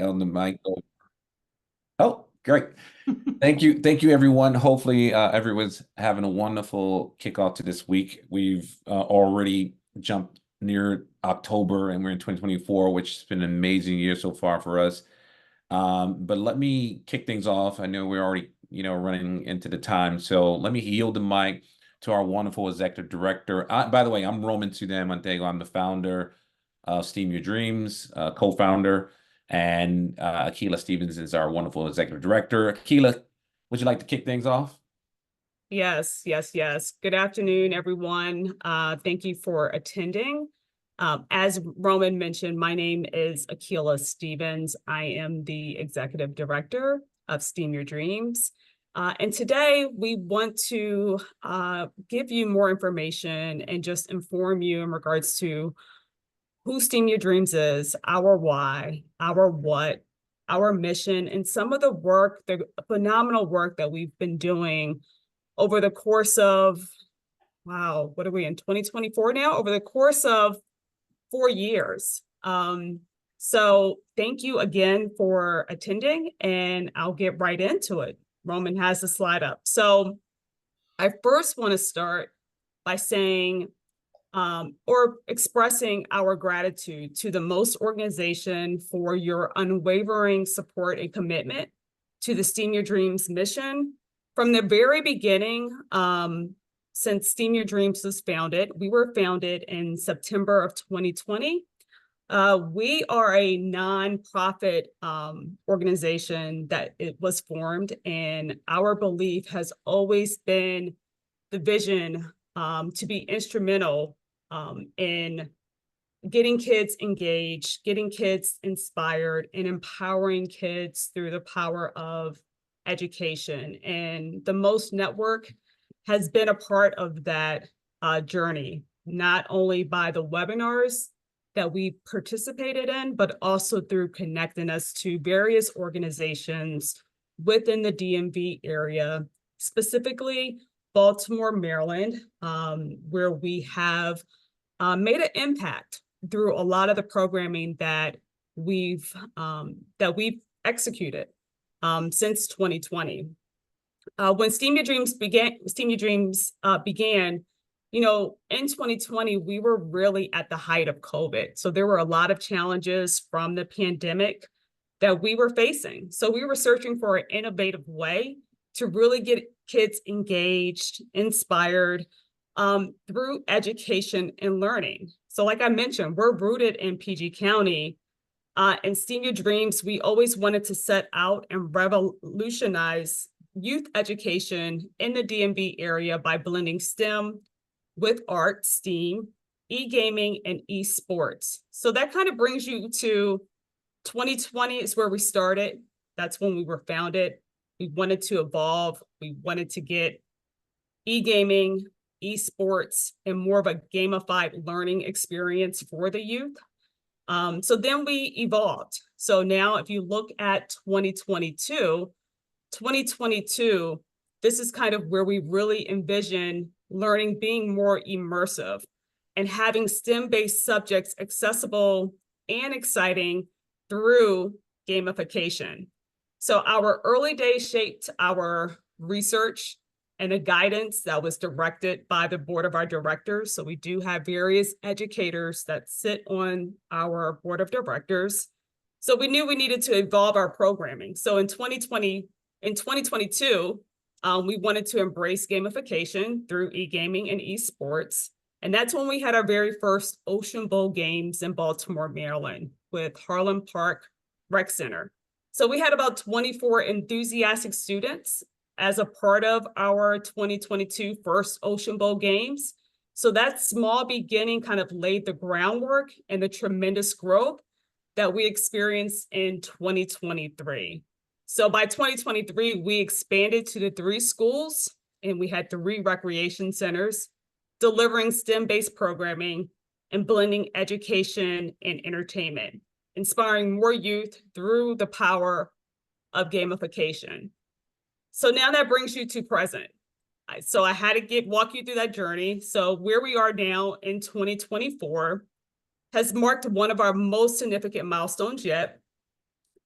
on the mic. Oh, great. Thank you, everyone. Hopefully, everyone's having a wonderful kickoff to this week. We've already jumped near October, and we're in 2024, which has been an amazing year so far for us. But let me kick things off. I know we're already, running into the time, so let me yield the mic to our wonderful executive director. By the way, I'm Roman Sudam Montego. I'm the founder of Steam Your Dreams, co-founder, and Akila Stevens is our wonderful executive director. Akila, would you like to kick things off? Yes, yes, yes. Good afternoon, everyone. Thank you for attending. As Roman mentioned, my name is Akila Stevens. I am the executive director of Steam Your Dreams. And today we want to give you more information and just inform you in regards to who Steam Your Dreams is, our why, our what, our mission, and some of the work, the phenomenal work that we've been doing over the course of, wow, what are we in 2024 now? Over the course of 4 years. So thank you again for attending, and I'll get right into it. Roman has the slide up. So I first want to start by saying or expressing our gratitude to the MOST organization for your unwavering support and commitment to the Steam Your Dreams mission. From the very beginning, since Steam Your Dreams was founded, we were founded in September of 2020. We are a nonprofit organization that it was formed, and our belief has always been the vision to be instrumental in getting kids engaged, getting kids inspired, and empowering kids through the power of education. And the MOST Network has been a part of that journey, not only by the webinars that we participated in, but also through connecting us to various organizations within the DMV area, specifically Baltimore, Maryland, where we have made an impact through a lot of the programming that we've executed since 2020. When Steam Your Dreams began, in 2020, we were really at the height of COVID. So there were a lot of challenges from the pandemic that we were facing. So we were searching for an innovative way to really get kids engaged, inspired through education and learning. So like I mentioned, we're rooted in PG County. In Steam Your Dreams, we always wanted to set out and revolutionize youth education in the DMV area by blending STEM with art, STEAM, e-gaming, and e-sports. So that kind of brings you to 2020 is where we started. That's when we were founded. We wanted to evolve. We wanted to get e-gaming, esports, and more of a gamified learning experience for the youth. So then we evolved. So now if you look at 2022, this is kind of where we really envision learning being more immersive and having STEM-based subjects accessible and exciting through gamification. So our early days shaped our research and the guidance that was directed by the board of our directors. So we do have various educators that sit on our board of directors. So we knew we needed to evolve our programming. So in 2022, we wanted to embrace gamification through e-gaming and esports. And that's when we had our very first Ocean Bowl games in Baltimore, Maryland with Harlem Park Rec Center. So we had about 24 enthusiastic students as a part of our 2022 first Ocean Bowl games. So that small beginning kind of laid the groundwork and the tremendous growth that we experienced in 2023. So by 2023, we expanded to the 3 schools, and we had 3 recreation centers delivering STEM-based programming and blending education and entertainment, inspiring more youth through the power of gamification. So now that brings you to present. So I had to walk you through that journey. So where we are now in 2024 has marked one of our most significant milestones yet.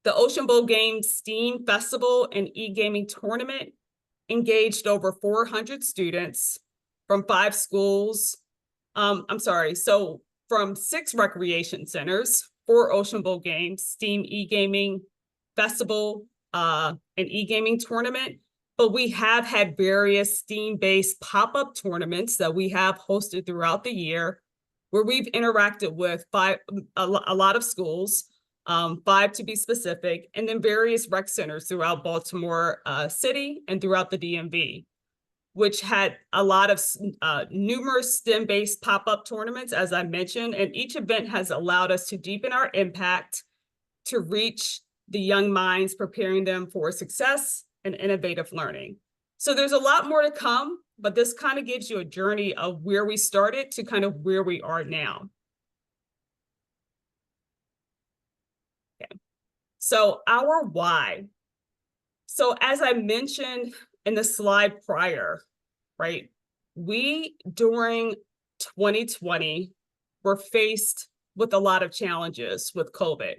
The Ocean Bowl Games STEAM Festival and e-gaming tournament engaged over 400 students from 5 schools. So from 6 recreation centers, 4 Ocean Bowl Games, STEAM e-gaming festival, an e-gaming tournament. But we have had various STEAM-based pop-up tournaments that we have hosted throughout the year, where we've interacted with a lot of schools, 5 to be specific, and then various rec centers throughout Baltimore City and throughout the DMV, which had a lot of numerous STEM-based pop-up tournaments, as I mentioned, and each event has allowed us to deepen our impact to reach the young minds, preparing them for success and innovative learning. So there's a lot more to come, but this kind of gives you a journey of where we started to kind of where we are now. Okay. So our why. So as I mentioned in the slide prior, right, we during 2020 were faced with a lot of challenges with COVID.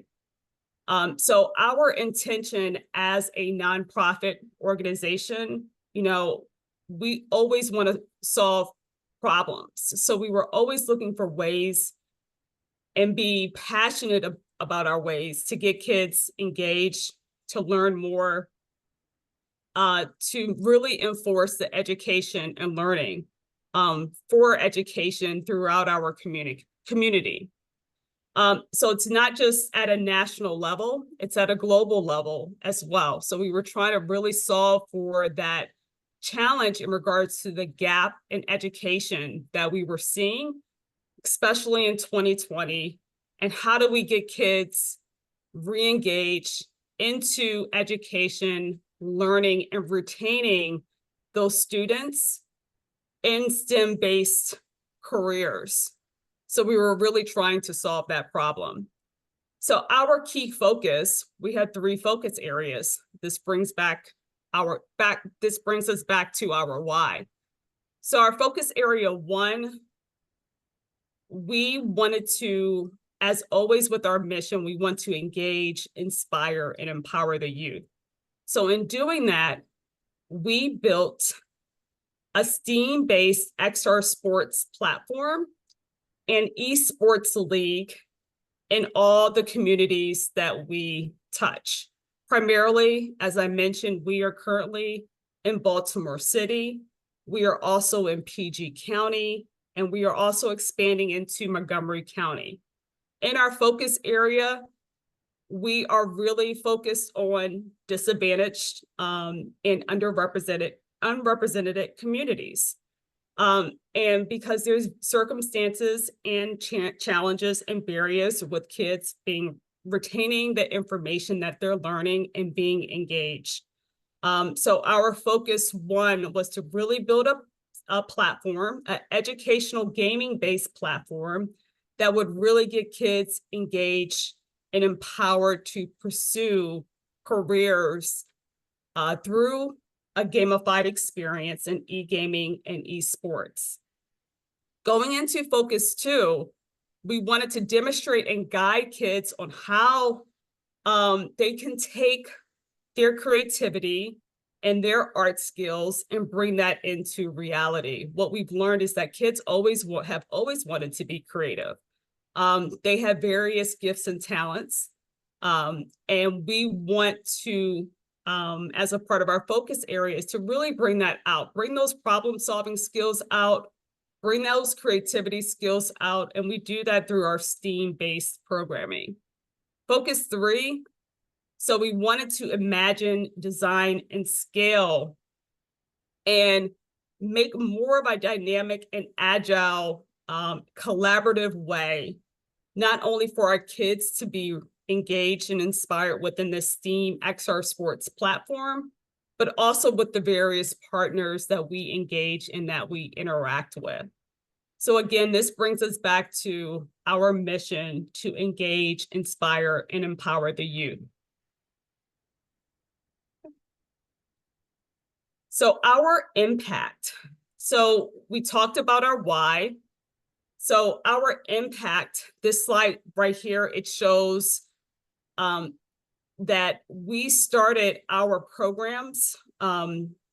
So our intention as a nonprofit organization, we always want to solve problems. So we were always looking for ways and be passionate about our ways to get kids engaged, to learn more, to really enforce the education and learning for education throughout our community. So it's not just at a national level, it's at a global level as well. So we were trying to really solve for that challenge in regards to the gap in education that we were seeing, especially in 2020. And how do we get kids re-engaged into education, learning, and retaining those students in STEM-based careers? So we were really trying to solve that problem. So our key focus, we had 3 focus areas. This brings us back to our why. So our focus area 1, we wanted to, as always with our mission, we want to engage, inspire, and empower the youth. So in doing that, we built a STEAM-based XR Sports platform and esports league in all the communities that we touch. Primarily, as I mentioned, we are currently in Baltimore City. We are also in PG County, and we are also expanding into Montgomery County. In our focus area, we are really focused on disadvantaged and unrepresented communities. And because there's circumstances and challenges and barriers with kids retaining the information that they're learning and being engaged. So our focus 1 was to really build a platform, an educational gaming-based platform that would really get kids engaged and empowered to pursue careers through a gamified experience in e-gaming and esports. Going into focus 2, we wanted to demonstrate and guide kids on how they can take their creativity and their art skills and bring that into reality. What we've learned is that kids have always wanted to be creative. They have various gifts and talents, and we want to, as a part of our focus areas, to really bring that out, bring those problem-solving skills out, bring those creativity skills out, and we do that through our STEAM-based programming. Focus 3, so we wanted to imagine, design, and scale, and make more of a dynamic and agile, collaborative way, not only for our kids to be engaged and inspired within the STEAM XR Sports platform, but also with the various partners that we engage and that we interact with. So again, this brings us back to our mission to engage, inspire, and empower the youth. So our impact. So we talked about our why. So our impact, this slide right here, it shows that we started our programs.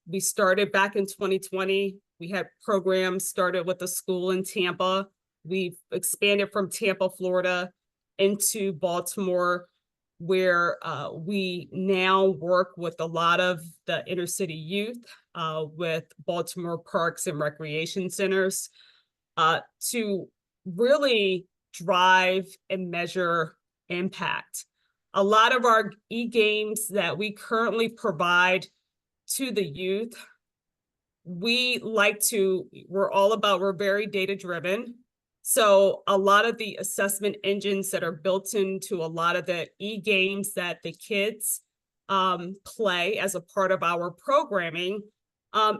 We started back in 2020. We had programs started with a school in Tampa. We've expanded from Tampa, Florida into Baltimore, where we now work with a lot of the inner city youth with Baltimore Parks and Recreation Centers to really drive and measure impact. A lot of our e-games that we currently provide to the youth, we're very data driven. So a lot of the assessment engines that are built into a lot of the e-games that the kids play as a part of our programming,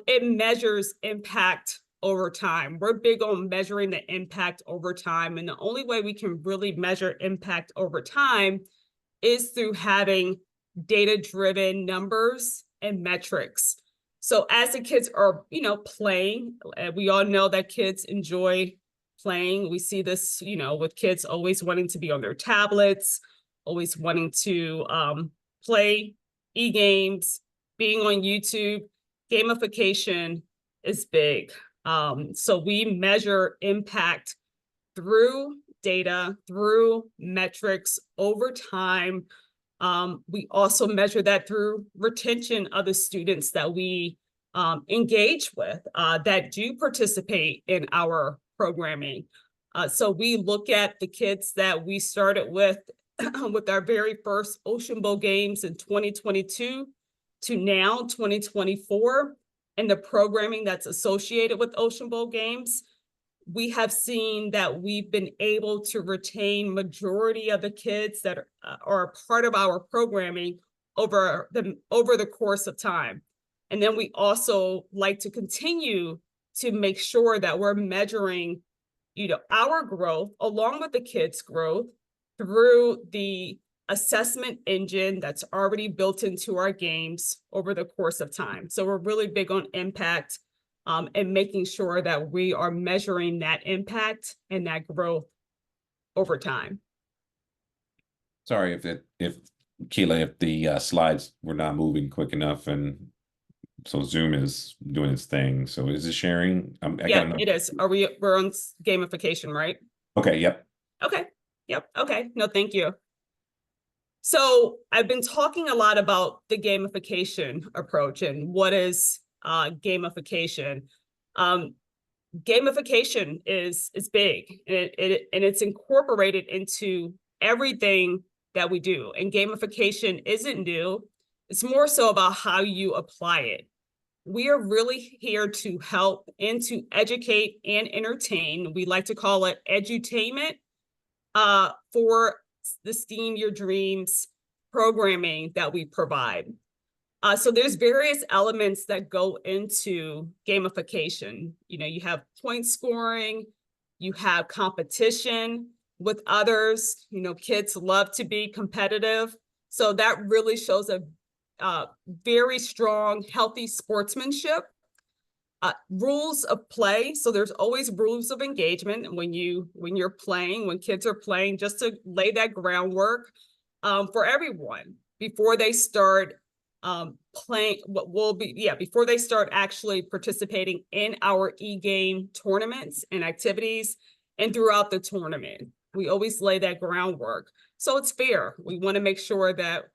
it measures impact over time. We're big on measuring the impact over time. And the only way we can really measure impact over time is through having data-driven numbers and metrics. So as the kids are, playing, we all know that kids enjoy playing. We see this, with kids always wanting to be on their tablets, always wanting to play e-games, being on YouTube. Gamification is big. So we measure impact through data, through metrics over time. We also measure that through retention of the students that we engage with that do participate in our programming. So we look at the kids that we started with with our very first Ocean Bowl games in 2022 to now 2024, and the programming that's associated with Ocean Bowl games. We have seen that we've been able to retain majority of the kids that are part of our programming over the course of time. And then we also like to continue to make sure that we're measuring, our growth along with the kids' growth through the assessment engine that's already built into our games over the course of time. So we're really big on impact and making sure that we are measuring that impact and that growth over time. Sorry if Keila, if the slides were not moving quick enough, and so Zoom is doing its thing. So is it sharing? Yeah, it is. We're on gamification, right? Okay. Yep. Okay. Yep. Okay. No, thank you. So I've been talking a lot about the gamification approach and what is gamification. Gamification is big, and it's incorporated into everything that we do. And gamification isn't new. It's more so about how you apply it. We are really here to help and to educate and entertain. We like to call it edutainment for the STEAM Your Dreams programming that we provide. So there's various elements that go into gamification. You have point scoring, you have competition with others. Kids love to be competitive. So that really shows a very strong, healthy sportsmanship. Rules of play. So there's always rules of engagement when you're playing, when kids are playing, just to lay that groundwork for everyone before they start playing before they start actually participating in our e-game tournaments and activities, and throughout the tournament. We always lay that groundwork. So it's fair. We want to make sure that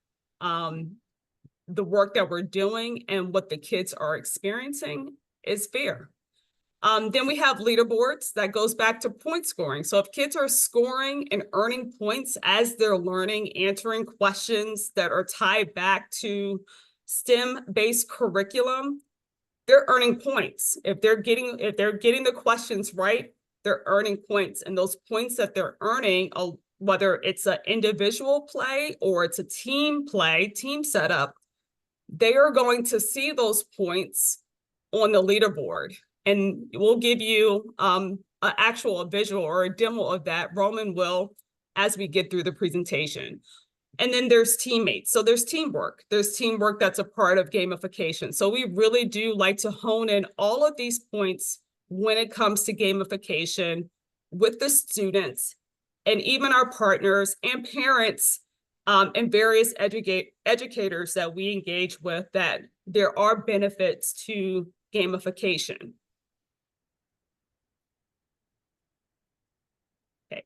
the work that we're doing and what the kids are experiencing is fair. Then we have leaderboards. That goes back to point scoring. So if kids are scoring and earning points as they're learning, answering questions that are tied back to STEM-based curriculum, they're earning points. If they're getting the questions right, they're earning points. And those points that they're earning, whether it's an individual play or it's a team play, team setup, they are going to see those points on the leaderboard. And we'll give you an actual visual or a demo of that. Roman will, as we get through the presentation. And then there's teammates. So there's teamwork. There's teamwork that's a part of gamification. So we really do like to hone in all of these points when it comes to gamification with the students and even our partners and parents and various educators that we engage with, that there are benefits to gamification. Okay.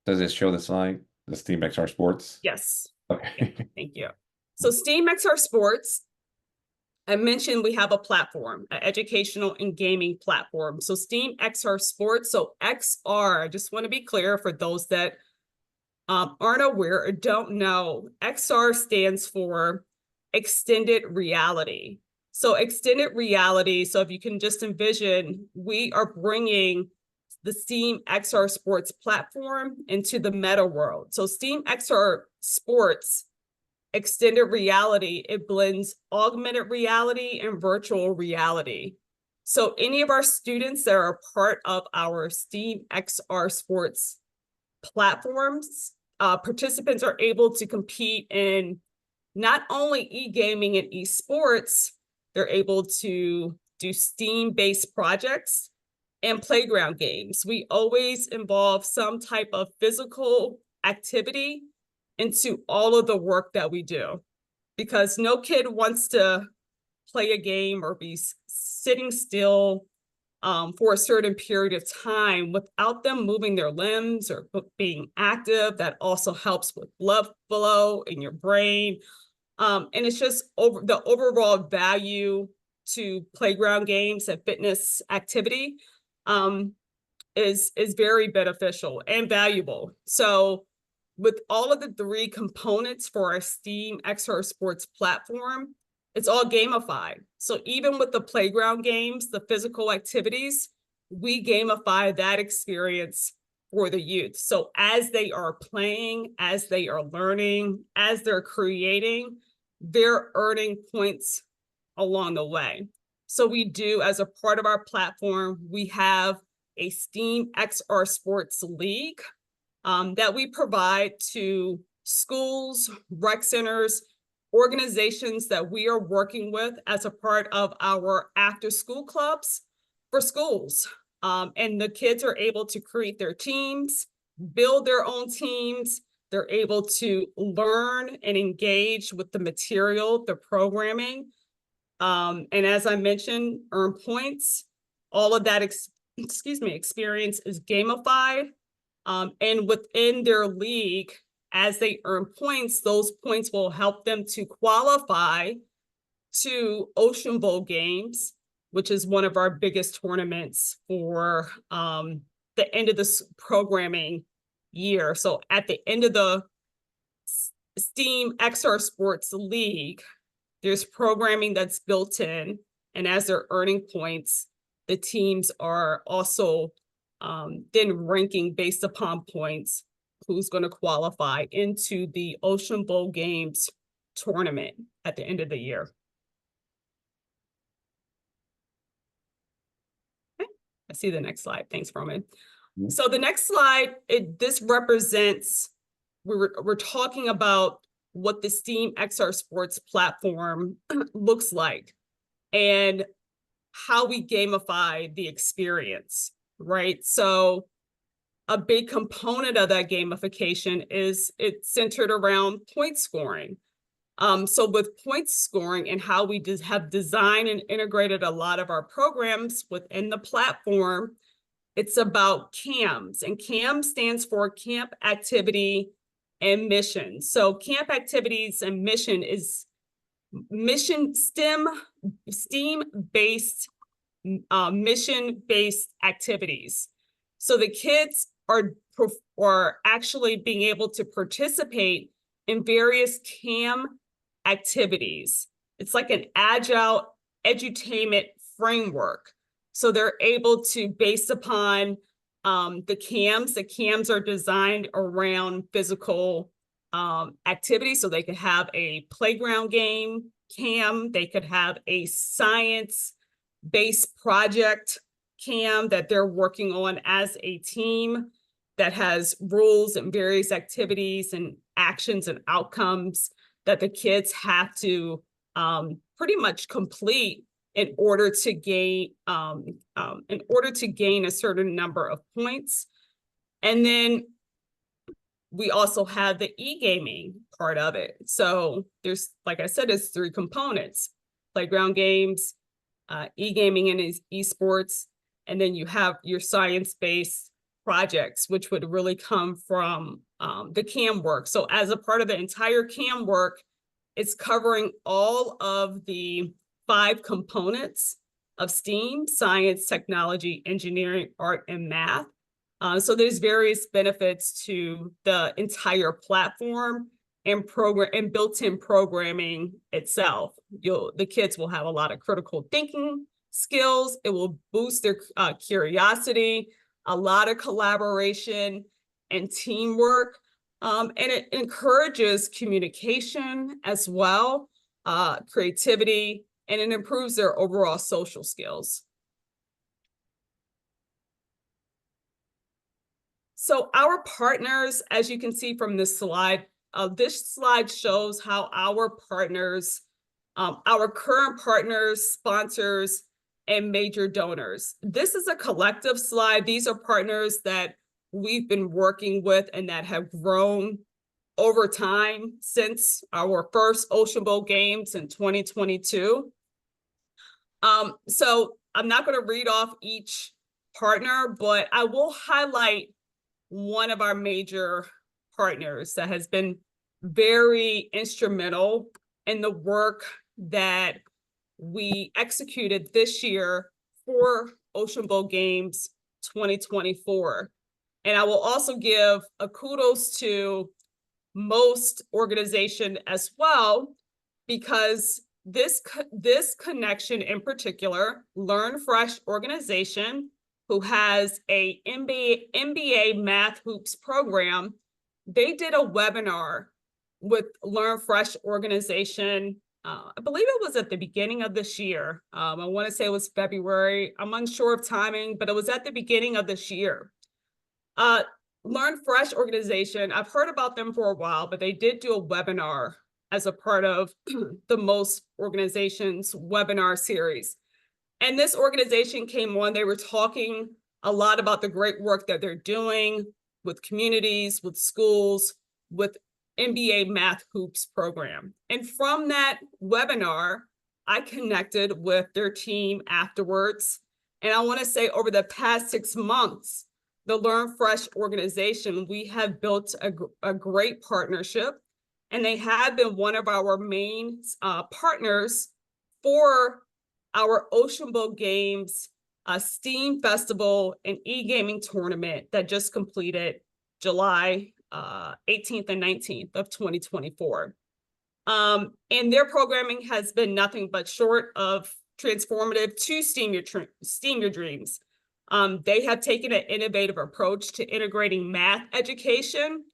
Does it show the slide, the STEAM XR Sports? Yes. Okay. Yeah, thank you. So STEAM XR Sports, I mentioned we have a platform, an educational and gaming platform. So STEAM XR Sports, so XR, I just want to be clear for those that aren't aware or don't know, XR stands for extended reality. So extended reality, so if you can just envision, we are bringing the STEAM XR Sports platform into the meta world. So STEAM XR Sports extended reality, it blends augmented reality and virtual reality. So any of our students that are a part of our STEAM XR Sports platforms, participants are able to compete in not only e-gaming and esports, they're able to do STEAM-based projects and playground games. We always involve some type of physical activity into all of the work that we do, because no kid wants to play a game or be sitting still for a certain period of time without them moving their limbs or being active. That also helps with blood flow in your brain. And it's just the overall value to playground games and fitness activity is very beneficial and valuable. So with all of the 3 components for our STEAM XR Sports platform, it's all gamified. So even with the playground games, the physical activities, we gamify that experience for the youth. So as they are playing, as they are learning, as they're creating, they're earning points along the way. So we do, as a part of our platform, we have a STEAM XR Sports League that we provide to schools, rec centers, organizations that we are working with as a part of our after-school clubs for schools. And the kids are able to create their teams, build their own teams. They're able to learn and engage with the material, the programming. And as I mentioned, earn points. All of that experience is gamified. And within their league, as they earn points, those points will help them to qualify to Ocean Bowl games, which is one of our biggest tournaments for the end of this programming year. So at the end of the STEAM XR Sports League, there's programming that's built in, and as they're earning points, the teams are also then ranking based upon points who's going to qualify into the Ocean Bowl Games tournament at the end of the year. Okay. I see the next slide. Thanks, Roman. Mm-hmm. So the next slide, this represents, we're talking about what the STEAM XR Sports platform looks like and how we gamify the experience, right? So a big component of that gamification is it's centered around point scoring. So with point scoring and how we have designed and integrated a lot of our programs within the platform, it's about CAMs, and CAM stands for Camp Activity and Mission. So camp activities and mission is STEAM-based mission-based activities. So the kids are actually being able to participate in various CAM activities. It's like an agile edutainment framework. So they're able to, based upon the CAMs are designed around physical activity. So they could have a playground game CAM, they could have a science-based project CAM that they're working on as a team that has rules and various activities and actions and outcomes that the kids have to pretty much complete in order to gain a certain number of points. And then we also have the e-gaming part of it. So there's, like I said, it's 3 components: playground games, e-gaming and esports, and then you have your science-based projects, which would really come from the CAM work. So as a part of the entire CAM work, it's covering all of the 5 components of STEAM: science, technology, engineering, art, and math. So there's various benefits to the entire platform and program and built-in programming itself. The kids will have a lot of critical thinking skills. It will boost their curiosity, a lot of collaboration and teamwork, and it encourages communication as well, creativity, and it improves their overall social skills. So our partners, as you can see from this slide shows how our partners, our current partners, sponsors, and major donors. This is a collective slide. These are partners that we've been working with and that have grown over time since our first Ocean Bowl Games in 2022. So I'm not going to read off each partner, but I will highlight one of our major partners that has been very instrumental in the work that we executed this year for Ocean Bowl Games 2024. And I will also give a kudos to MOST organization as well, because this connection in particular, Learn Fresh organization, who has a MBA Math Hoops program, they did a webinar with Learn Fresh organization. I believe it was at the beginning of this year. I want to say it was February. I'm unsure of timing, but it was at the beginning of this year. Learn Fresh organization, I've heard about them for a while, but they did do a webinar as a part of the MOST organization's webinar series. And this organization came on, they were talking a lot about the great work that they're doing with communities, with schools, with MBA Math Hoops program. And from that webinar, I connected with their team afterwards. And I want to say over the past 6 months, the Learn Fresh organization, we have built a great partnership, and they have been one of our main partners for our Ocean Bowl Games, STEAM Festival, and e-gaming tournament that just completed July 18th and 19th of 2024. And their programming has been nothing but short of transformative to STEAM Your Dreams. They have taken an innovative approach to integrating math education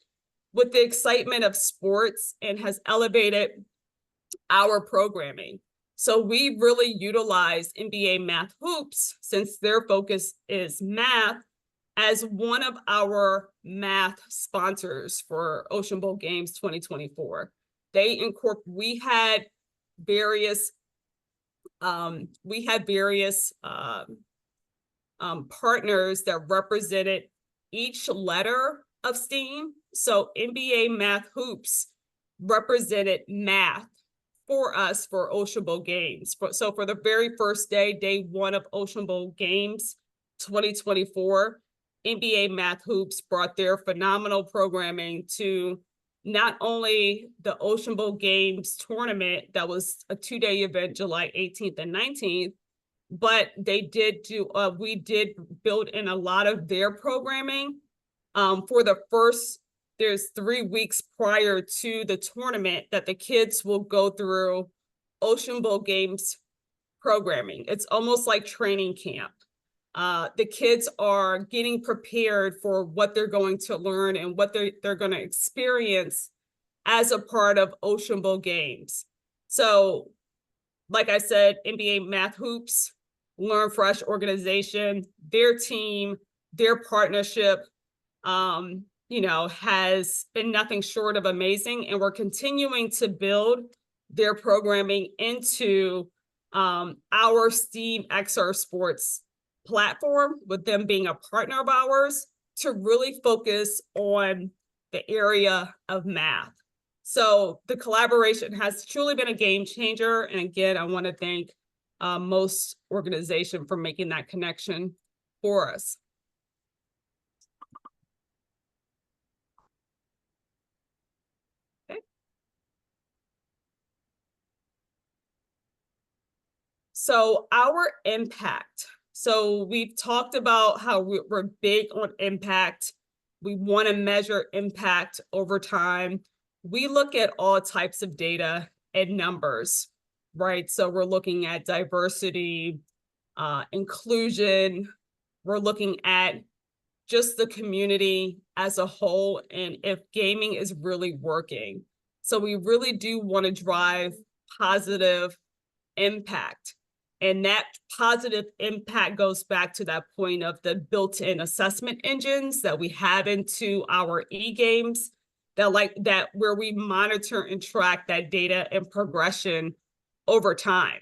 with the excitement of sports and has elevated our programming. So we really utilize MBA Math Hoops, since their focus is math, as one of our math sponsors for Ocean Bowl Games 2024. We had various partners that represented each letter of STEAM. So MBA Math Hoops represented math for us for Ocean Bowl Games. So for the very first day, day 1 of Ocean Bowl Games 2024, MBA Math Hoops brought their phenomenal programming to not only the Ocean Bowl Games tournament, that was a 2-day event, July 18th and 19th, but we did build in a lot of their programming for the first, there's 3 weeks prior to the tournament that the kids will go through Ocean Bowl Games programming. It's almost like training camp. The kids are getting prepared for what they're going to learn and what they're going to experience as a part of Ocean Bowl Games. So, like I said, MBA Math Hoops, Learn Fresh organization, their team, their partnership, has been nothing short of amazing. And we're continuing to build their programming into our STEAM XR Sports platform, with them being a partner of ours, to really focus on the area of math. So the collaboration has truly been a game changer. And again, I want to thank most organization for making that connection for us. Okay. So our impact. So we've talked about how we're big on impact. We want to measure impact over time. We look at all types of data and numbers, right? So we're looking at diversity, inclusion. We're looking at just the community as a whole and if gaming is really working. So we really do want to drive positive impact. And that positive impact goes back to that point of the built-in assessment engines that we have into our e-games that where we monitor and track that data and progression over time.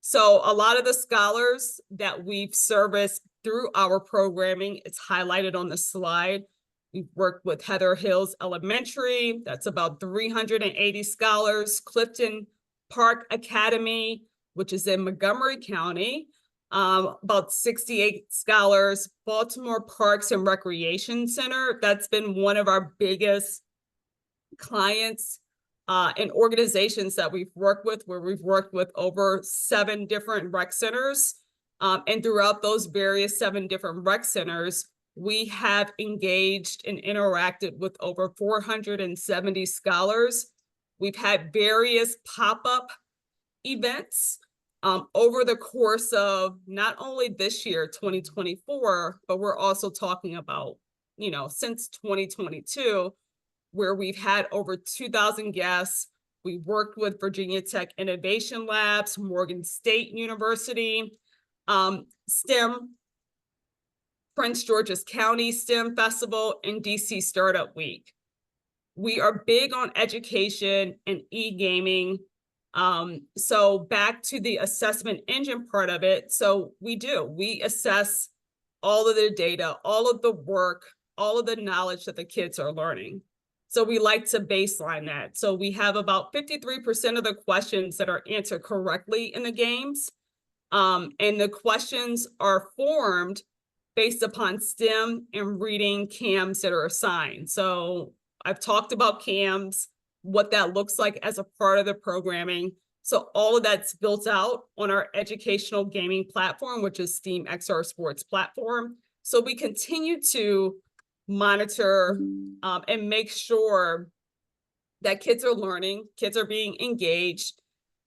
So a lot of the scholars that we've serviced through our programming, it's highlighted on the slide. We've worked with Heather Hills Elementary, that's about 380 scholars, Clifton Park Academy, which is in Montgomery County, about 68 scholars, Baltimore Parks and Recreation Center, that's been one of our biggest clients and organizations that we've worked with, where we've worked with over 7 different rec centers. And throughout those various 7 different rec centers, we have engaged and interacted with over 470 scholars. We've had various pop-up events over the course of not only this year, 2024, but we're also talking about, since 2022, where we've had over 2,000 guests. We worked with Virginia Tech Innovation Labs, Morgan State University, STEM, Prince George's County STEM Festival, and DC Startup Week. We are big on education and e-gaming. So back to the assessment engine part of it. So we assess all of the data, all of the work, all of the knowledge that the kids are learning. So we like to baseline that. So we have about 53% of the questions that are answered correctly in the games. And the questions are formed based upon STEM and reading CAMs that are assigned. So I've talked about CAMs, what that looks like as a part of the programming. So all of that's built out on our educational gaming platform, which is Steam XR Sports platform. So we continue to monitor and make sure that kids are learning, kids are being engaged,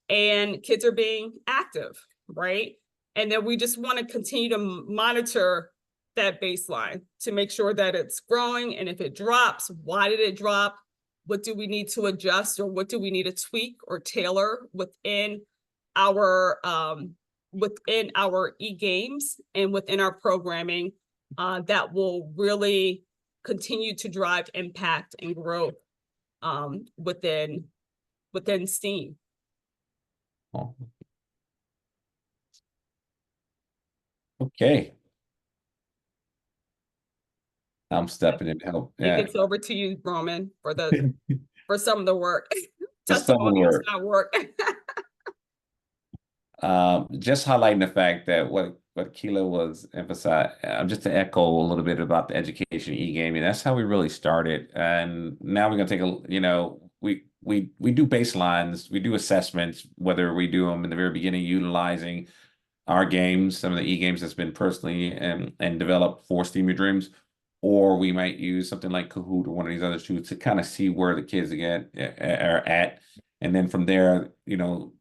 and kids are being active, right? And then we just want to continue to monitor that baseline to make sure that it's growing. And if it drops, why did it drop? What do we need to adjust, or what do we need to tweak or tailor within our e-games and within our programming that will really continue to drive impact and growth within STEAM. Oh. Okay. I'm stepping in to help. I think it's over to you, Roman, for some of the work. Testimonials, not work. Just highlighting the fact that what Keila was emphasizing, just to echo a little bit about the education e-gaming, that's how we really started. And now we're gonna take we do baselines, we do assessments, whether we do them in the very beginning utilizing our games, some of the e-games that's been personally and developed for Steam Your Dreams, or we might use something like Kahoot or one of these other tools to kind of see where the kids are at. And then from there,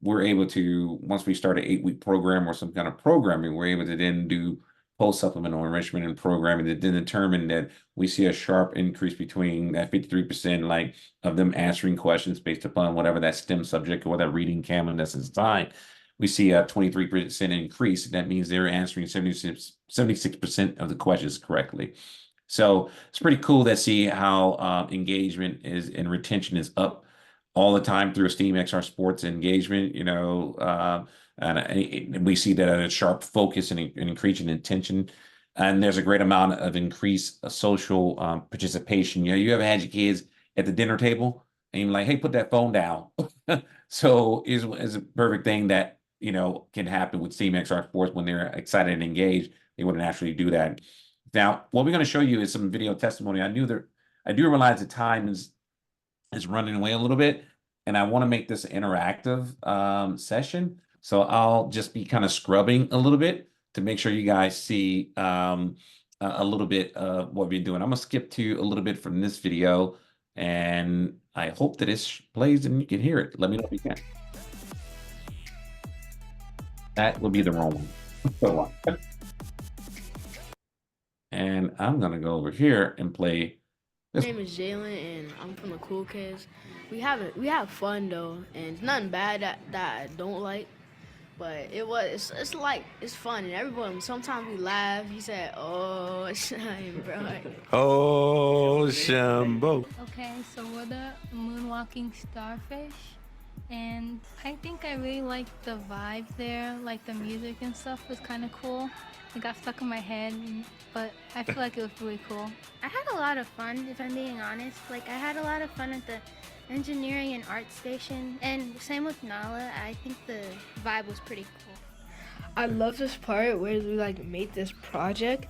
we're able to, once we start an 8-week program or some kind of programming, we're able to then do post-supplemental enrichment and programming that then determine that we see a sharp increase between that 53% of them answering questions based upon whatever that STEM subject or that reading canon that's assigned. We see a 23% increase. That means they're answering 76% of the questions correctly. So it's pretty cool to see how engagement and retention is up all the time through a Steam XR Sports engagement, and we see that at a sharp focus and increasing intention And there's a great amount of increased social participation. You ever had your kids at the dinner table and you're like, hey, put that phone down. So is a perfect thing that, can happen with STEAM XR sports when they're excited and engaged. They would naturally do that. Now, what we're going to show you is some video testimony. I do realize the time is running away a little bit, and I want to make this an interactive session. So I'll just be kind of scrubbing a little bit to make sure you guys see a little bit of what we're doing. I'm gonna skip to a little bit from this video, and I hope that this plays and you can hear it. Let me know if you can. That will be the wrong one. And I'm gonna go over here and play this. My name is Jalen, and I'm from the Cool Kids. We have fun though, and it's nothing bad that I don't like. But it's fun, and everyone, sometimes we laugh. He said, oh, shame, bro. Oh, Shambo. Okay, so we're the moonwalking starfish, and I think I really liked the vibe there, like the music and stuff was kind of cool. It got stuck in my head, but I feel like it was really cool. I had a lot of fun, if I'm being honest. Like, I had a lot of fun at the engineering and art station, and same with Nala. I think the vibe was pretty cool. I love this part where we made this project.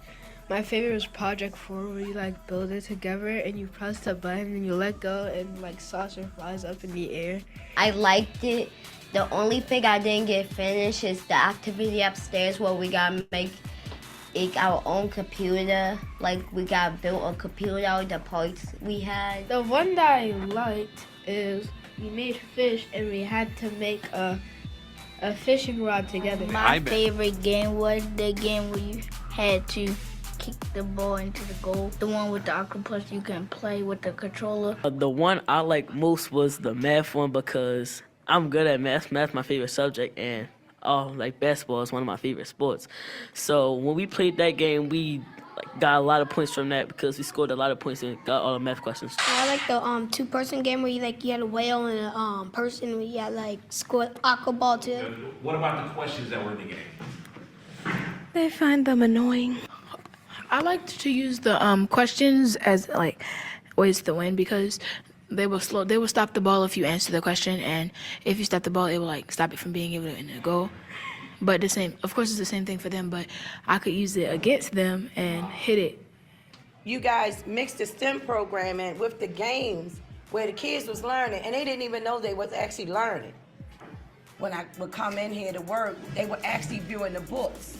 My favorite was project 4, where you build it together and you press the button and you let go and saucer flies up in the air. I liked it. The only thing I didn't get finished is the activity upstairs where we gotta make our own computer. We got built a computer out of the parts we had. The one that I liked is we made fish and we had to make a fishing rod together. My favorite game was the game where you had to kick the ball into the goal. The one with the octopus you can play with the controller. The one I like most was the math one because I'm good at math. Math's my favorite subject, and basketball is one of my favorite sports. So when we played that game, we got a lot of points from that because we scored a lot of points and got all the math questions. I like the two-person game where you had a whale and a person where you had scored aqua ball too. What about the questions that were in the game? They find them annoying. I liked to use the questions as ways to win because they will stop the ball if you answer the question, and if you stop the ball, it will stop it from being able to go. But of course, it's the same thing for them. But I could use it against them and hit it. You guys mixed the STEM programming with the games where the kids was learning, and they didn't even know they was actually learning. When I would come in here to work, they were actually viewing the books.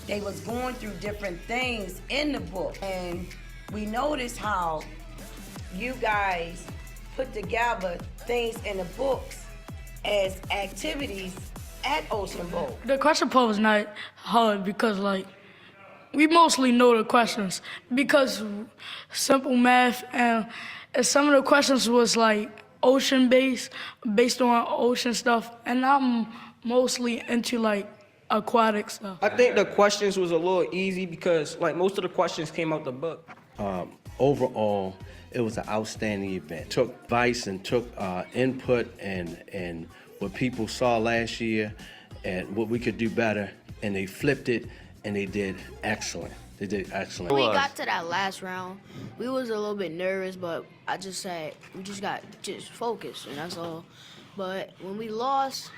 They was going through different things in the book, and we noticed how you guys put together things in the books as activities at Ocean Bowl. The question part was not hard because we mostly know the questions because simple math, and some of the questions was ocean based on ocean stuff, and I'm mostly into aquatic stuff. I think the questions was a little easy because most of the questions came out the book. Overall, it was an outstanding event. Took advice and took input and what people saw last year and what we could do better, and they flipped it and they did excellent. They did excellent. When we got to that last round, we was a little bit nervous, but I just said we just focused, and that's all. But when we lost,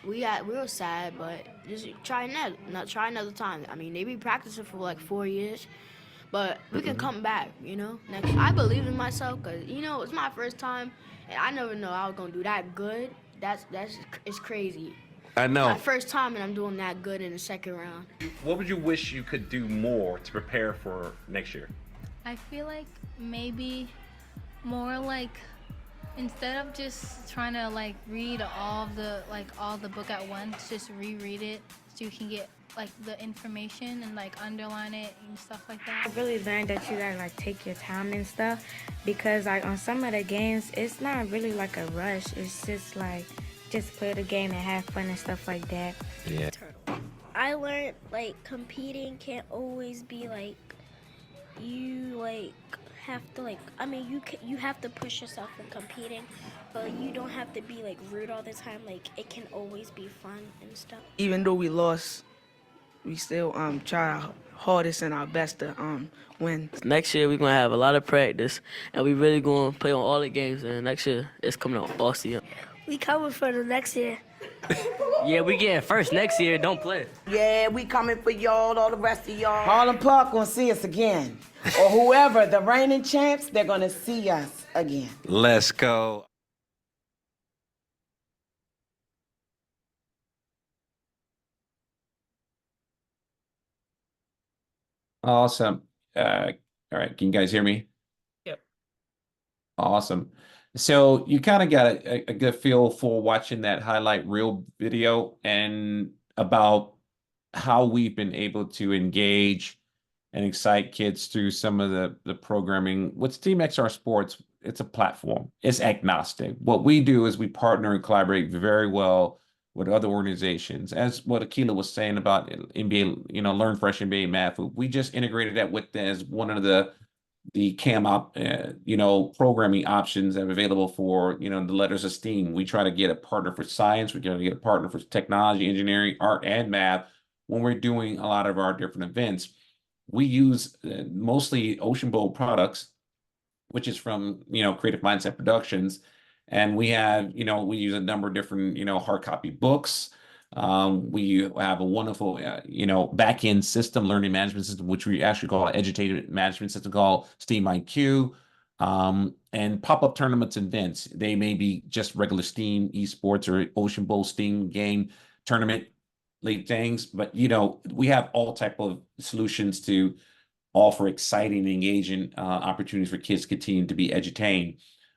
we were sad, but just try another time. I mean, they be practicing for 4 years, but we can come back, Next, I believe in myself because it's my first time, and I never know I was gonna do that good. It's crazy. I know. My first time, and I'm doing that good in the second round. What would you wish you could do more to prepare for next year? I feel like maybe more instead of just trying to read all the book at once, just reread it so you can get the information and underline it and stuff like that. I really learned that you gotta take your time and stuff because on some of the games, it's not really a rush. It's just play the game and have fun and stuff like that. Yeah. I learned competing can't always be you have to you have to push yourself in competing, but you don't have to be rude all the time. It can always be fun and stuff. Even though we lost, we still try our hardest and our best to win. Next year we're gonna have a lot of practice, and we really gonna play on all the games. And next year it's coming up Austin. We coming for the next year. Yeah, we getting first next year. Don't play. Yeah, we coming for y'all, all the rest of y'all. Harlem Park gonna see us again. Or whoever, the reigning champs, they're gonna see us again. Let's go. Awesome. All right, can you guys hear me? Yep. Awesome. So you kind of got a good feel for watching that highlight reel video and about how we've been able to engage and excite kids through some of the programming. What's Team XR Sports? It's a platform. It's agnostic. What we do is we partner and collaborate very well with other organizations. As what Akila was saying about NBA, Learn Fresh NBA Math, we just integrated that with as one of the CAM programming options that are available for, the letters of STEAM. We try to get a partner for science. We try to get a partner for technology, engineering, art, and math when we're doing a lot of our different events. We use mostly Ocean Bowl products, which is from, Creative Mindset Productions. And we have, we use a number of different, hard copy books. We have a wonderful, back-end system, learning management system, which we actually call an educated management system called STEAM IQ, and pop-up tournaments and events. They may be just regular STEAM, esports, or Ocean Bowl STEAM game tournament things, but, we have all type of solutions to offer exciting, engaging opportunities for kids to continue to be edutained.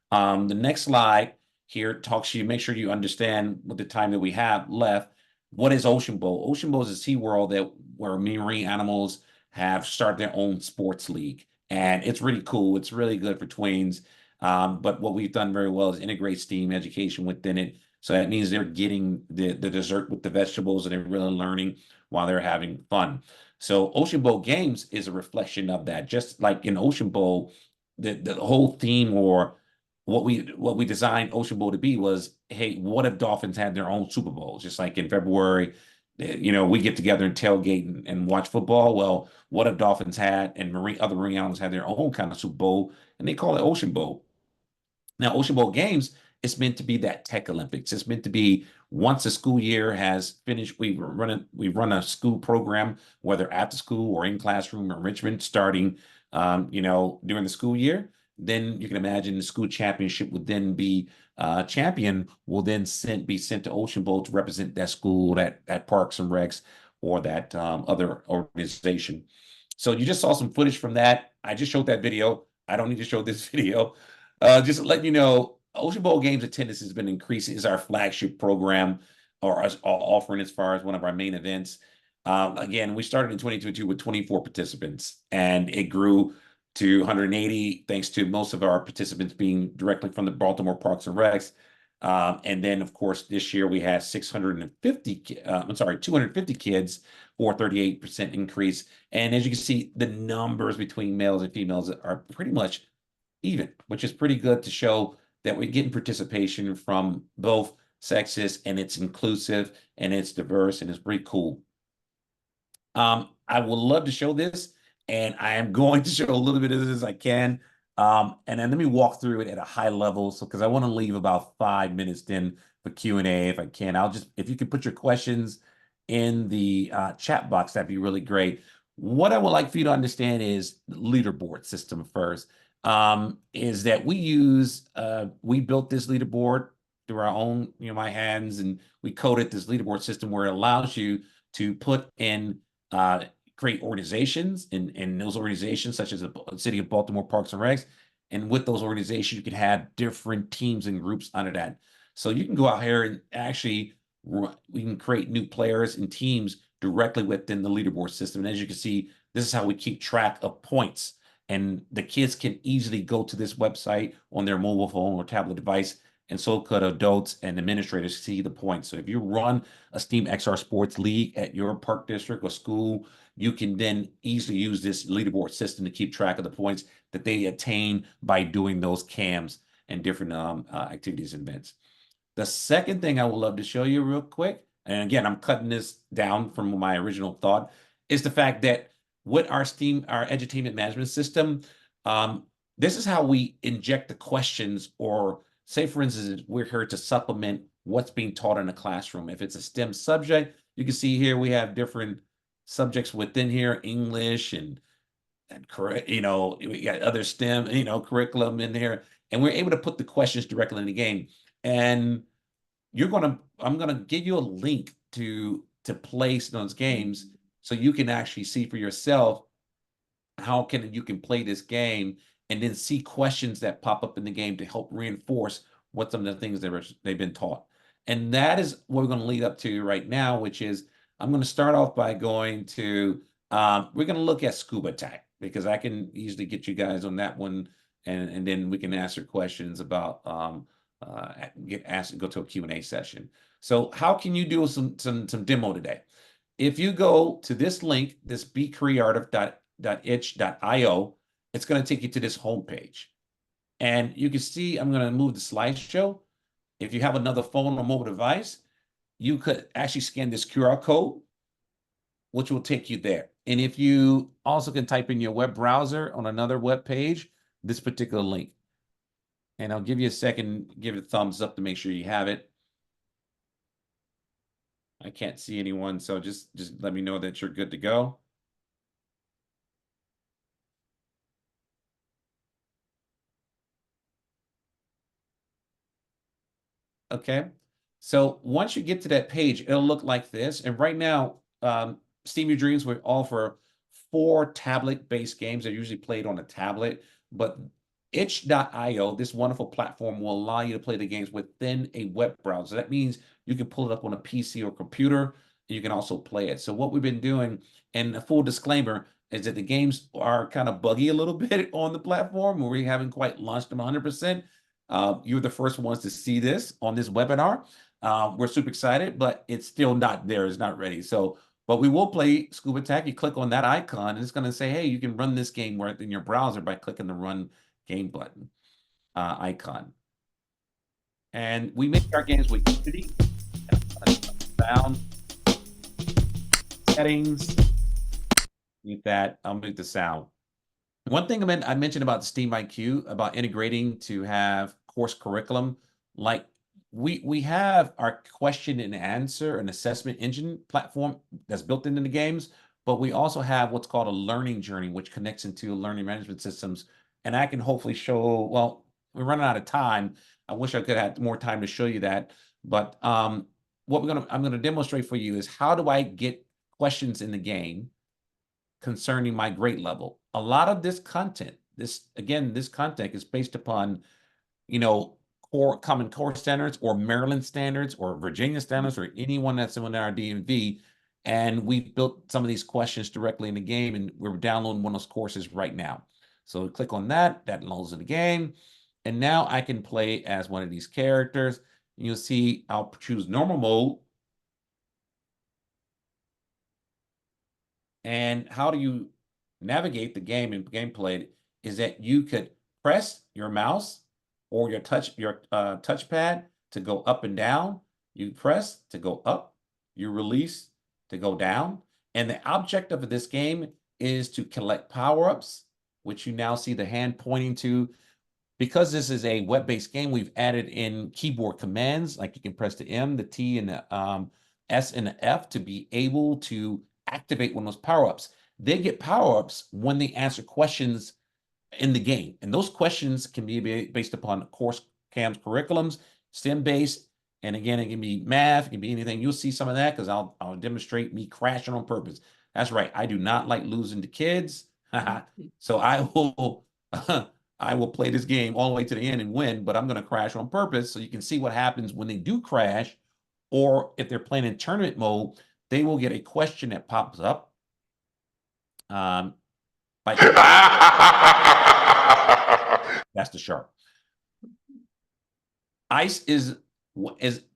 The next slide here talks to you, make sure you understand with the time that we have left, what is Ocean Bowl? Ocean Bowl is a SeaWorld where marine animals have started their own sports league. And it's really cool. It's really good for tweens. But what we've done very well is integrate STEAM education within it. So that means they're getting the dessert with the vegetables and they're really learning while they're having fun. So Ocean Bowl Games is a reflection of that. Just like in Ocean Bowl, the whole theme or what we designed Ocean Bowl to be was, hey, what if dolphins had their own Super Bowl? Just like in February, we get together and tailgate and watch football. Well, what if dolphins had and other marine animals had their own kind of Super Bowl, and they call it Ocean Bowl. Now, Ocean Bowl Games, it's meant to be that tech Olympics. It's meant to be once the school year has finished, we run a school program, whether after school or in classroom enrichment, starting during the school year. Then you can imagine the school championship would then be champion will then be sent to Ocean Bowl to represent that school, that Parks and Recs, or that other organization. So you just saw some footage from that. I just showed that video. I don't need to show this video. Just to let you know, Ocean Bowl Games attendance has been increasing. Is our flagship program or us offering as far as one of our main events. Again, we started in 2022 with 24 participants, and it grew to 180, thanks to most of our participants being directly from the Baltimore Parks and Recs. And then, of course, this year we had 250 kids, or 38% increase. And as you can see, the numbers between males and females are pretty much even, which is pretty good to show that we're getting participation from both sexes, and it's inclusive and it's diverse and it's pretty cool. I would love to show this, and I am going to show a little bit of this as I can. And then let me walk through it at a high level. So, because I want to leave about 5 minutes then for Q&A if I can. If you could put your questions in the chat box, that'd be really great. What I would like for you to understand is the leaderboard system first. Is that we built this leaderboard through our own, my hands, and we coded this leaderboard system where it allows you to put in, create organizations in those organizations, such as the City of Baltimore Parks and Recs. And with those organizations, you can have different teams and groups under that. So you can go out here and actually, we can create new players and teams directly within the leaderboard system. And as you can see, this is how we keep track of points. And the kids can easily go to this website on their mobile phone or tablet device, and so could adults and administrators see the points. So if you run a STEAM XR Sports League at your park district or school, you can then easily use this leaderboard system to keep track of the points that they attain by doing those CAMs and different activities and events. The second thing I would love to show you real quick, and again, I'm cutting this down from my original thought, is the fact that with our edutainment management system, this is how we inject the questions, or say, for instance, we're here to supplement what's being taught in the classroom. If it's a STEM subject, you can see here we have different subjects within here, English and correct, we got other STEM, curriculum in there, and we're able to put the questions directly in the game. And I'm gonna give you a link to place those games so you can actually see for yourself how you can play this game, and then see questions that pop up in the game to help reinforce what some of the things they've been taught. And that is what we're going to lead up to right now, which is I'm going to start off by going to we're going to look at Scuba Attack, because I can easily get you guys on that one, and then we can answer questions about get asked to go to a Q&A session. So how can you do some demo today? If you go to this link, this becreative.itch.io, it's going to take you to this homepage. And you can see I'm going to move the slideshow. If you have another phone or mobile device, you could actually scan this QR code, which will take you there. And if you also can type in your web browser on another web page, this particular link. And I'll give you a second, give it a thumbs up to make sure you have it. I can't see anyone, so just let me know that you're good to go. Okay, so once you get to that page, it'll look like this. And right now, Steam Your Dreams will offer 4 tablet-based games that are usually played on a tablet, but itch.io, this wonderful platform, will allow you to play the games within a web browser. That means you can pull it up on a PC or computer, and you can also play it. So what we've been doing, and a full disclaimer, is that the games are kind of buggy a little bit on the platform, where we haven't quite launched them 100%. You're the first ones to see this on this webinar. We're super excited, but it's still not there. It's not ready. So, but we will play Scuba Attack. You click on that icon, and it's going to say, hey, you can run this game right in your browser by clicking the Run Game button icon. And we make our games with Unity. Sound settings. Mute that. I'll mute the sound. One thing I mentioned about Steam IQ, about integrating to have course curriculum, like we have our question and answer and assessment engine platform that's built into the games, but we also have what's called a learning journey, which connects into learning management systems. And I can hopefully show, well, we're running out of time. I wish I could have more time to show you that. But what I'm gonna demonstrate for you is how do I get questions in the game concerning my grade level. A lot of this content, this content is based upon, Common Core standards or Maryland standards or Virginia standards or anyone that's in our DMV. And we built some of these questions directly in the game, and we're downloading one of those courses right now. So click on that loads in the game. And now I can play as one of these characters. You'll see I'll choose normal mode. And how do you navigate the game and gameplay is that you could press your mouse or your touchpad to go up and down. You press to go up, you release to go down. And the object of this game is to collect power-ups, which you now see the hand pointing to. Because this is a web-based game, we've added in keyboard commands, like you can press the M, the T, and the S and the F to be able to activate one of those power-ups. They get power-ups when they answer questions in the game. And those questions can be based upon course CAM's curriculums, STEM-based, and again, it can be math, it can be anything. You'll see some of that because I'll demonstrate me crashing on purpose. That's right. I do not like losing to kids. So I will play this game all the way to the end and win, but I'm going to crash on purpose so you can see what happens when they do crash, or if they're playing in tournament mode, they will get a question that pops up. That's the shark. Ice is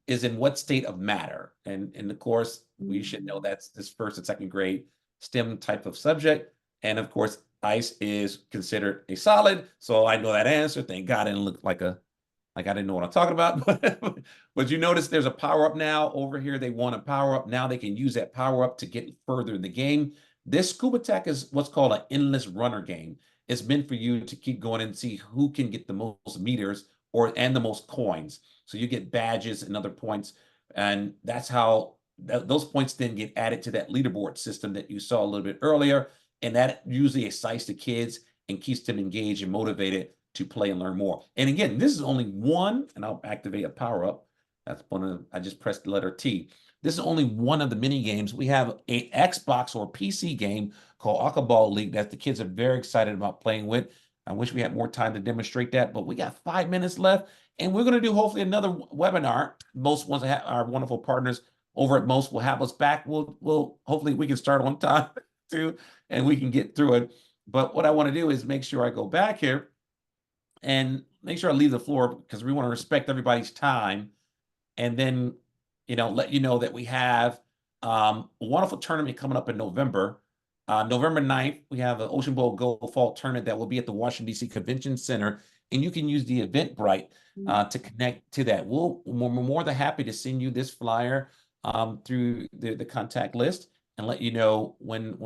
in what state of matter? And of course, we should know that's this first and second grade STEM type of subject. And of course, ice is considered a solid. So I know that answer. Thank God it didn't look like a like I didn't know what I'm talking about, but you notice there's a power up now over here. They want a power up now. They can use that power up to get further in the game. This Scuba Tech is what's called an endless runner game. It's meant for you to keep going and see who can get the most meters and the most coins. So you get badges and other points, and that's how those points then get added to that leaderboard system that you saw a little bit earlier, and that usually excites the kids and keeps them engaged and motivated to play and learn more. And again, this is only one, and I'll activate a power up. That's one of I just pressed the letter T. This is only one of the mini games. We have a Xbox or PC game called Aquaball League that the kids are very excited about playing with. I wish we had more time to demonstrate that, but we got 5 minutes left, and we're going to do hopefully another webinar. Most ones that our wonderful partners over at Most will have us back. We'll hopefully we can start on time too, and we can get through it. But what I want to do is make sure I go back here and make sure I leave the floor, because we want to respect everybody's time, and then let you know that we have a wonderful tournament coming up in November. November 9th, we have an Ocean Bowl Go Fall Tournament that will be at the Washington, D.C. Convention Center, and you can use the Eventbrite to connect to that. We're more than happy to send you this flyer through the contact list and let you know when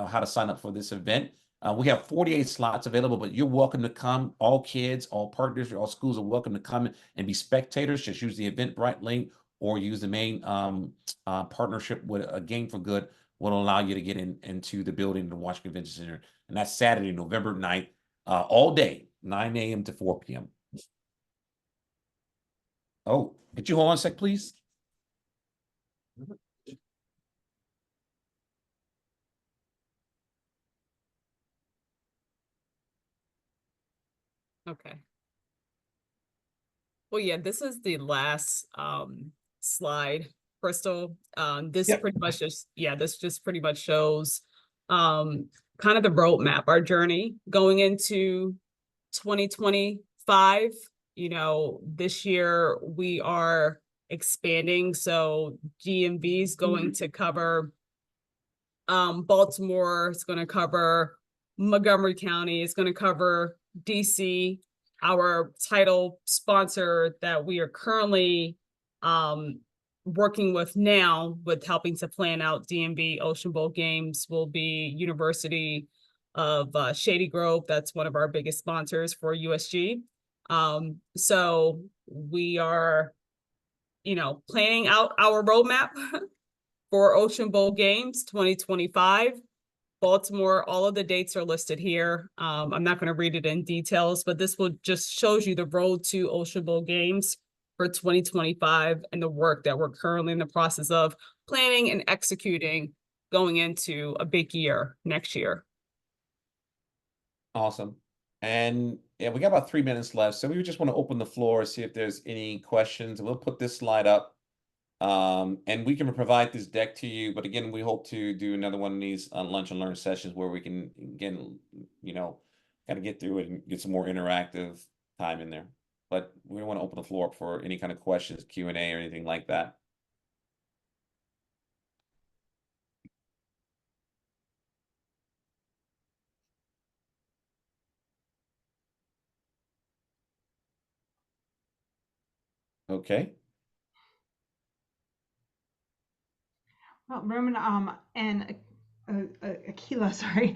how to sign up for this event. We have 48 slots available, but you're welcome to come. All kids, all partners, all schools are welcome to come and be spectators. Just use the Eventbrite link or use the main partnership with a Game for Good will allow you to get into the building, the Washington Convention Center. And that's Saturday, November 9th, all day, 9 a.m. to 4 p.m. Oh, could you hold on a sec, please? Okay. Well, yeah, this is the last slide, Crystal. This pretty much just pretty much shows kind of the roadmap, our journey going into 2025. This year we are expanding, so GMV is going to cover Baltimore, it's going to cover Montgomery County, it's going to cover DC. Our title sponsor that we are currently working with now with helping to plan out DMV Ocean Bowl games will be University of Shady Grove. That's one of our biggest sponsors for USG. So we are, planning out our roadmap for Ocean Bowl games 2025. Baltimore, all of the dates are listed here. I'm not going to read it in details, but this will just shows you the road to Ocean Bowl games for 2025 and the work that we're currently in the process of planning and executing going into a big year next year. Awesome. And yeah, we got about 3 minutes left. So we just want to open the floor, see if there's any questions. We'll put this slide up. And we can provide this deck to you, but again, we hope to do another one of these lunch and learn sessions where we can, again, kind of get through it and get some more interactive time in there. But we don't want to open the floor up for any kind of questions, Q&A or anything like that. Okay. Well, Roman and Akila, sorry.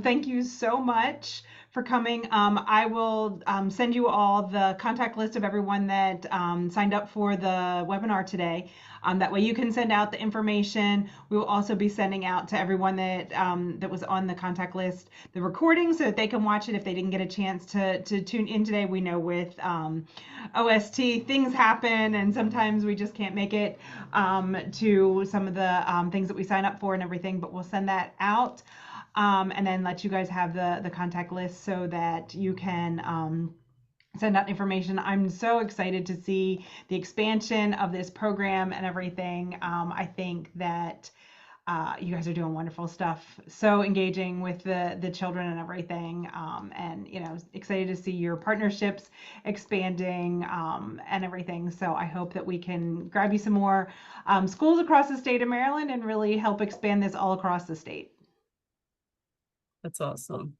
Thank you so much for coming. I will send you all the contact list of everyone that signed up for the webinar today. That way you can send out the information. We will also be sending out to everyone that that was on the contact list the recording so that they can watch it if they didn't get a chance to tune in today. We know with OST things happen and sometimes we just can't make it to some of the things that we sign up for and everything, but we'll send that out and then let you guys have the contact list so that you can send out information. I'm so excited to see the expansion of this program and everything. I think that you guys are doing wonderful stuff, so engaging with the children and everything, and excited to see your partnerships expanding and everything. So I hope that we can grab you some more schools across the state of Maryland and really help expand this all across the state. That's awesome.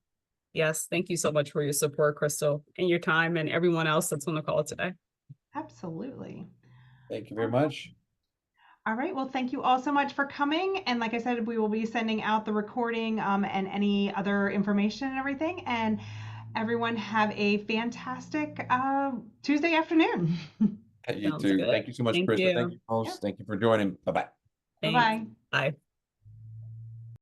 Yes, thank you so much for your support, Crystal, and your time, and everyone else that's on the call today. Absolutely. Thank you very much. All right. Well, thank you all so much for coming. And like I said, we will be sending out the recording and any other information and everything. And everyone have a fantastic Tuesday afternoon. You Sounds too. good. Thank you so much, Thank Krista. you. Thank you, host. Thank you for joining. Bye-bye. Bye-bye. Bye.